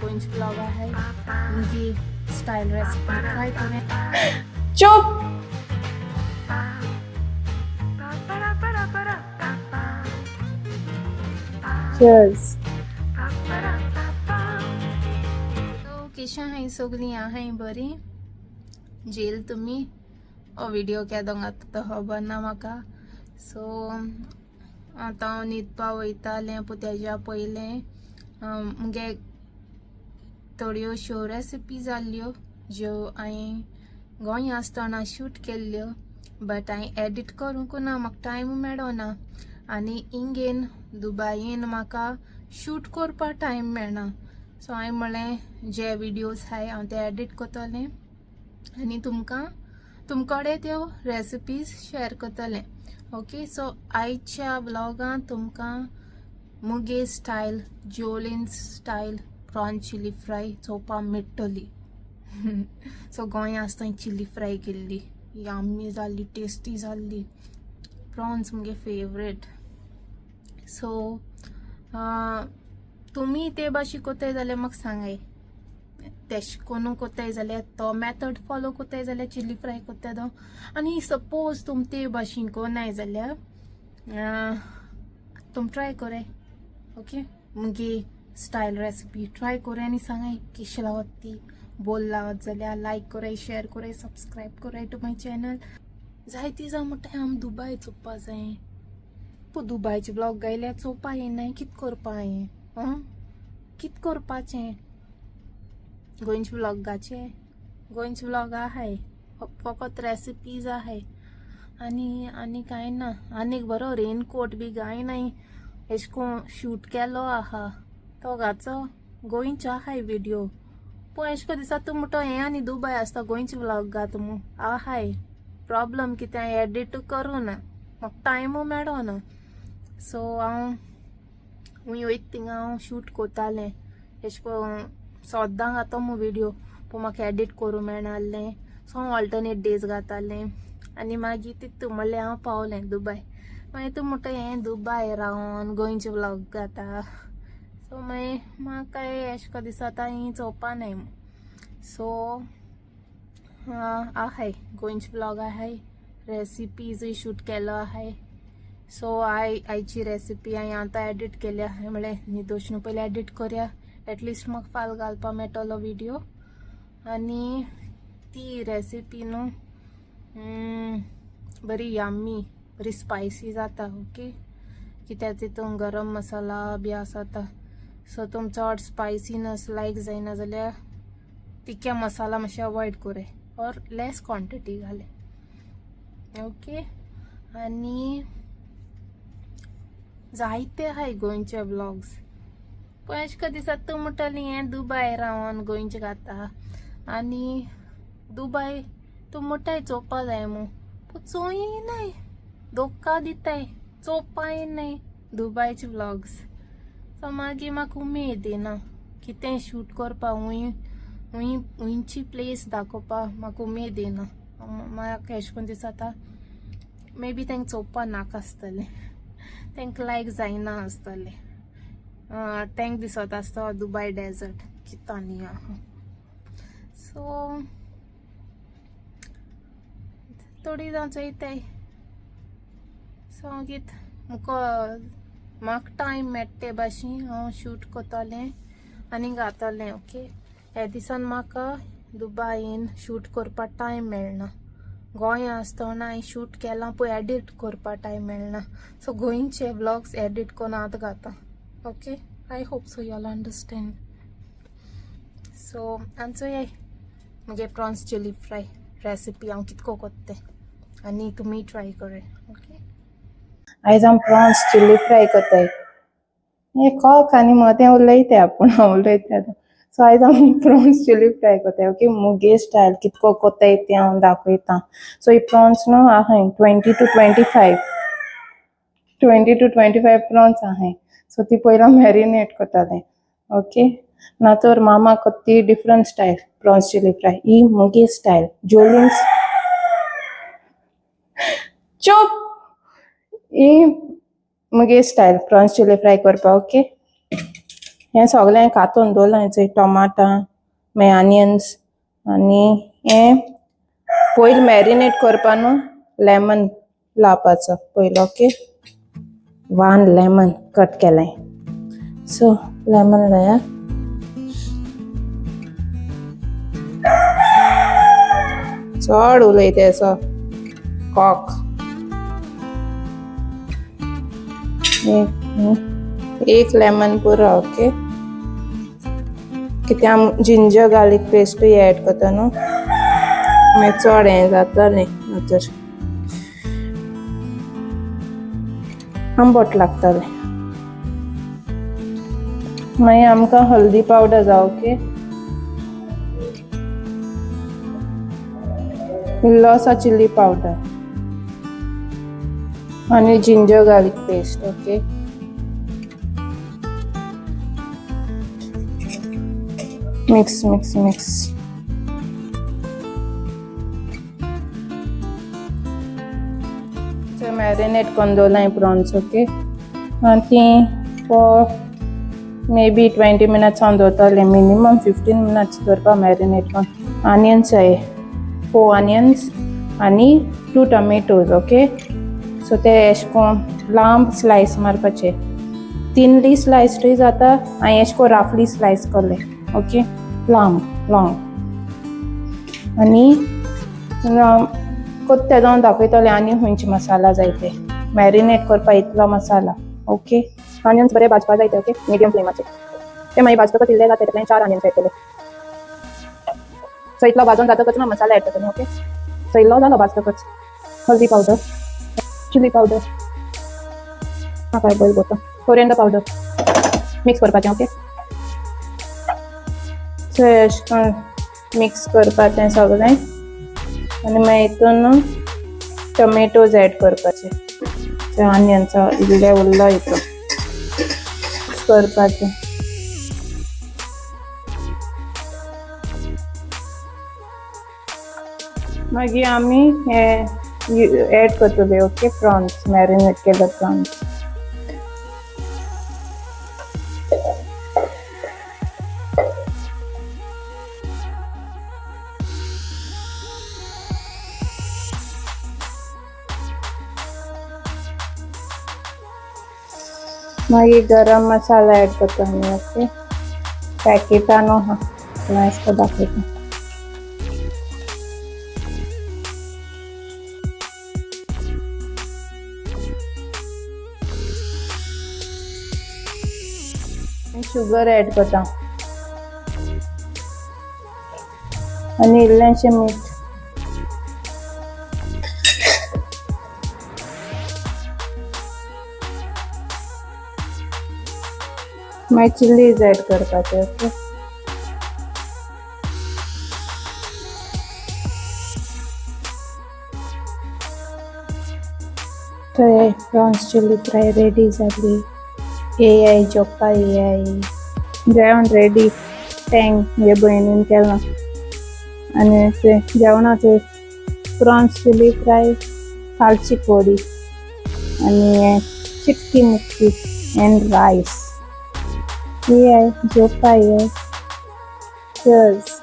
गोंयचे ब्लॉग आहे मुगे स्टाईल रेसिपी ट्राय करें. चुप. Cheers. सो कशी हाय सगळीं हाय बरी. जेल तुमी हो व्हिडिओ केदोंग आतां तो खबर ना म्हाका. सो आतां हांव न्हिदपा वयतालें पूण तेज्या पयलें मुगे थोड्यो शो रेसिपीज आसल्यो ज्यो हांवें गोंय आसतना शूट केल्ल्यो, बट हांवें एडिट करूंक ना, म्हाका टायम मेळोना. आनी हिंगेन दुबयेन म्हाका शूट करपा टायम मेळना. सो हांवें म्हणलें जे व्हिडिओज हाय हांव ते एडिट करतलें आनी तुमकडे त्यो रेसिपीज शेअर करतलें. ओके, सो आयच्या ब्लॉगान तुमकां मुगे style, Joline style prawns chilli fry चोवपा मेळटली. सो गोंय आसतना चिली फ्राय केल्ली, यम्मी जाल्ली, टेस्टी जाल्ली. प्रॉन्स मुगे फेवरेट. सो तुमी ते भाशी कोताय जाल्यार म्हाका सांगाय. तेश कोनू कोताय जाल्यार तो मेथड फॉलो कोताय जाल्यार चिली फ्राय कोत्ता तो. आनी सपोज तुम ते भाशेन कोनाय जाल्यार तुम ट्राय कोराय. ओके, मुगे स्टायल रेसिपी ट्राय कोराय आनी सांगाय कशी लावत ती. बोल लावत जाल्यार लायक कोराय, शेअर कोराय, सबस्क्रायब कोराय टू माय चॅनल. जाय ती जा म्हणटा हांव दुबय चोवपा जाय, पूण दुबयचे ब्लॉग गायल्यार चोवपा येनाय. कित करपा हांवें कित करपाचें. गोंयचे गोंयचे ब्लॉग आहाय, फकत रेसिपीज आहाय आनी कांय ना. आनीक बरो रेनकोट बी कांय नाय, एश कोन शूट केलो आहा तो घाचो. गोंयचे आहाय व्हिडिओ, पूण एश को दिसता तूं म्हणटो हें आनी दुबय आसता गोंयचे ब्लॉग घात मू. आहाय प्रॉब्लम कितें, हांवें एडिट करूं ना, म्हाका टायमू मेळोना. सो हांव वयता थिंगा हांव शूट कोत्तालें. एश कोन सोद्दां घातो मू व्हिडिओ, पूण म्हाका एडिट करूं मेळनासलें. सो हांव ऑल्टरनेट डेज घातालें. आनी मागीर तितू म्हणलें हांव पावलें दुबय. मागीर तूं म्हणटा हें दुबय रावन गोंयचे ब्लॉग घाता. सो मागीर म्हाका एश को दिसता ही चोवपा नाय. सो आहाय गोंयचे ब्लॉग आहाय, रेसिपीजूय शूट केलो आहाय. सो आयची रेसिपी हांवें आतां एडिट केली आहाय, म्हळ्यार न्हिदोश्नू पयलीं एडिट करया. एटलिस्ट म्हाका फाल घालपा मेळटलो व्हिडिओ. आनी ती रेसिपी न्हू बरी यम्मी, बरी स्पायसी जाता. ओके, कित्याक तितून गरम मसाला बी आसता. सो तुम चड स्पायसीनस लायक जायना जाल्यार तिखे मसाला मातशे अवॉयड कोराय ऑर लेस क्वॉन्टिटी घाले. ओके, आनी जायते आहाय गोंयचे ब्लॉग्स. पूण एश को दिसता तूं म्हणटली हें दुबय रावन गोंयचे घाता आनी दुबय तूं म्हणटाय चोवपा जाय मू, पूण चोवय नाय, धोका दिताय, चोवपाय नाय दुबयचे ब्लॉग्स. सो मागीर म्हाका उमेद येना कितें शूट करपा, हुंयची प्लेस दाखोवपा म्हाका उमेद येना. म्हाका एश कोन्न दिसता मे बी तेंक चोवपा नाका आसतलें, तेंक लायक जायना आसतलें. तेंक दिसत आसता दुबय डेजर्ट कित्ता न्ही आहा. सो थोडी जाण चोयताय. सो म्हाका टायम मेळटा ते भाशेन हांव शूट कोत्तोलें आनी घातोलें. ओके, हे दिसान म्हाका दुबयेन शूट करपा टायम मेळना. गोंय आसतना हांवें शूट केलां पूण एडिट करपा टायम मेळना. सो गोंयचे ब्लॉग्स एडिट कोन्न आतां घाता. Okay, I hope so you all understand. So चोयाय मुगे प्रॉन्स चिली फ्राय रेसिपी हांव कितको कोत्तें आनी तुमी ट्राय कराय. ओके, आयज हांव प्रॉन्स चिली फ्राय कोत्ताय. हें कॉक आनी मोदें उलयताय आपूण, हांव उलयतां आतां. सो आयज हांव प्रॉन्स चिली फ्राय कोत्ताय. ओके, मुगे स्टायल कितको कोत्ताय तें हांव दाखयतां. सो ही प्रॉन्स न्हू आहाय 20 to 25 प्रॉन्स आहाय. सो ती पयला मॅरिनेट कोत्तालें. ओके, नातोर मामा कोत्ती different style prawns chilli fry. ही मुगे स्टायल जोलिन्स. चुप. ही मुगे स्टायल प्रॉन्स चिली फ्राय करपा. ओके, हें सगळें कांतून दवरलां चोय टमाटां मागीर आनियन्स आनी हें पयलीं मॅरिनेट करपा न्हू लेमन लावपाचो पयलो ओके 1 लेमन कट केलें सो लेमन लाया चड उलयता असो कॉक एक लेमन पुरो ओके कित्याक आम जिंजर गार्लीक पेस्टूय एड करता न्हू मागीर चड हें जातालें तर आंबट लागतालें मागीर आमकां हल्दी पावडर जाय ओके इल्लोसो चिली पावडर आनी ginger garlic paste okay mix mix mix marinate करून दवरलां प्रॉन्स ओके आनी ती फॉर मे बी 20 मिनट्स हांव दवरतलें मिनिमम 15 मिनट्स दवरपा मॅरिनेट करून आनियन्स जाय 4 onions आनी 2 tomatoes ओके सो ते एशें कोन्न लांब स्लायस मारपाचे थिनली स्लायस्डूय जाता हांवें एशें कोन्न राफली स्लायस केले ओके लांब लॉंग आनी कोत्ते जावन दाखयतले आनी खंयचे मसाला जाय ते मॅरिनेट करपा इतलो मसाला ओके ऑनियन्स बरे भाजपा जाय ते ओके मिडियम फ्लेमाचे ते मागीर भाजतकच इल्ले जाता तेतूंतल्यान 4 ऑनियन्स एड केले सो इतलो भाजून जातकच ना मसाला एड करतले ओके सो इल्लो जालो भाजतकच हल्दी पावडर चिली पावडर काय बॉयल करता कोरिएंडर पावडर मिक्स करपाचें ओके सो अशें करून मिक्स करपाचें सगळें आनी मागीर हितून टोमॅटोज एड करपाचे ते ऑनियन्स इल्ले उरलो हितून करपाचें मागीर आमी हे एड करतले ओके प्रॉन्स मॅरिनेट केले प्रॉन्स मागीर गरम मसाला एड करता आमी ओके पॅकेटान आहा नायस दाखयता शुगर एड करता आनी इल्लेशें मीठ मागीर चिलीज एड करपाचे ओके तो हे प्रॉन्स चिली फ्राय रेडी जाली AI जोप्पा AI जेवण रेडी टँक हे भयणीन केलां आनी ते जेवणाचे प्रॉन्स चिली फ्राय कालची कोडी आनी हे चिक्की मुक्की एंड रायस AI जोप्पा AI चीयर्स